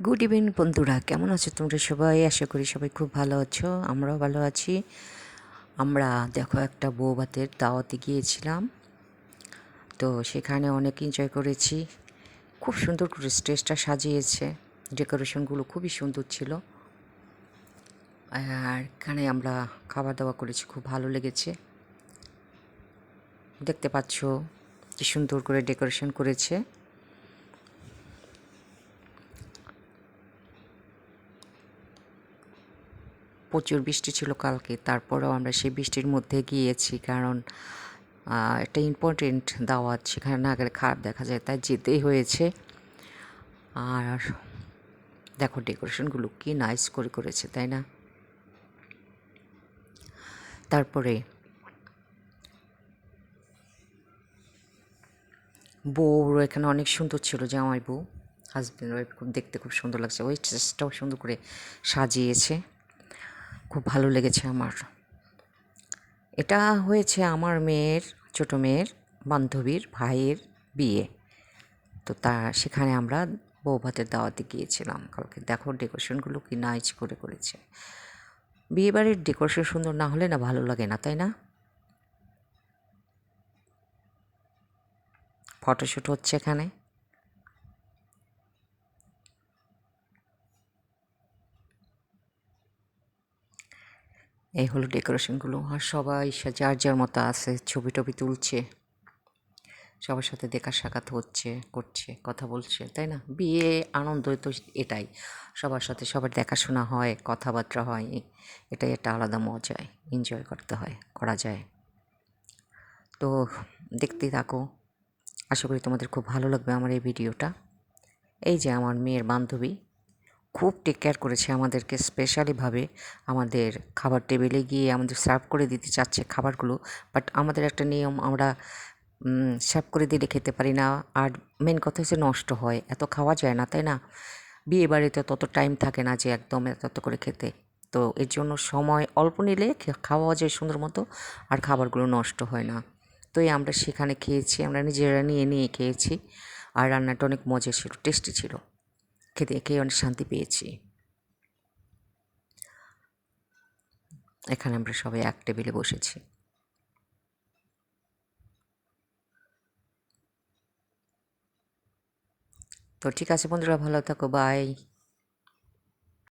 Good evening বন্ধুরা, কেমন আছো তোমরা সবাই? আশা করি সবাই খুব ভালো আছো, আমরাও ভালো আছি। আমরা দেখো একটা বউ ভাতের দাওয়াতে গিয়েছিলাম, তো সেখানে অনেক এনজয় করেছি। খুব সুন্দর করে স্টেজটা সাজিয়েছে, ডেকোরেশনগুলো খুবই সুন্দর ছিল। আর এখানে আমরা খাওয়া দাওয়া করেছি, খুব ভালো লেগেছে। দেখতে পাচ্ছ কি সুন্দর করে ডেকোরেশন করেছে। প্রচুর বৃষ্টি ছিল কালকে, তারপরেও আমরা সেই বৃষ্টির মধ্যে গিয়েছি, কারণ একটা ইম্পর্টেন্ট দাওয়াত, সেখানে না গেলে খারাপ দেখা যায়, তাই যেতেই হয়েছে। আর দেখো ডেকোরেশনগুলো কি নাইস করে করেছে, তাই না? তারপরে বউ এখানে অনেক সুন্দর ছিল, জামাই বউ, হাজব্যান্ড ওয়াইফ, খুব দেখতে খুব সুন্দর লাগছে। ওই স্টেজটাও সুন্দর করে সাজিয়েছে, খুব ভালো লেগেছে আমার। এটা হয়েছে আমার মেয়ের, ছোটো মেয়ের বান্ধবীর ভাইয়ের বিয়ে, তো সেখানে আমরা বউ ভাতের দাওয়াতে গিয়েছিলাম কালকে। দেখো ডেকোরেশনগুলো কি নাইস করে করেছে। বিয়েবাড়ির ডেকোরেশন সুন্দর না হলে না ভালো লাগে না, তাই না? ফটোশ্যুট হচ্ছে এখানে। এই হলো ডেকোরেশনগুলো, আর সবাই যার যার মতো আছে, ছবি টবি তুলছে, সবার সাথে দেখা সাক্ষাৎ হচ্ছে, করছে, কথা বলছে, তাই না? বিয়ে আনন্দ তো এটাই, সবার সাথে সবার দেখাশোনা হয়, কথাবার্তা হয়, এটাই একটা আলাদা মজায়, এনজয় করতে হয়, করা যায়। তো দেখতেই থাকো, আশা করি তোমাদের খুব ভালো লাগবে আমার এই ভিডিওটা। এই যে আমার মেয়ের বান্ধবী খুব টেক কেয়ার করেছে আমাদেরকে, স্পেশালিভাবে আমাদের খাবার টেবিলে গিয়ে আমাদের সার্ভ করে দিতে চাচ্ছে খাবারগুলো, বাট আমাদের একটা নিয়ম, আমরা সার্ভ করে দিলে খেতে পারি না। আর মেন কথা হচ্ছে নষ্ট হয়, এত খাওয়া যায় না, তাই না? বিয়ে বাড়িতে তত টাইম থাকে না যে একদম এত করে খেতে, তো এর জন্য সময় অল্প নিলে খাওয়া যায় সুন্দর মতো, আর খাবারগুলো নষ্ট হয় না। তো এই আমরা সেখানে খেয়েছি, আমরা নিজেরা নিয়ে নিয়ে খেয়েছি, আর রান্নাটা অনেক মজা ছিল, টেস্টি ছিল, খেতে খেয়ে অনেক শান্তি পেয়েছি। এখানে আমরা সবাই এক টেবিলে বসেছি। তো ঠিক আছে বন্ধুরা, ভালো থাকো, বাই।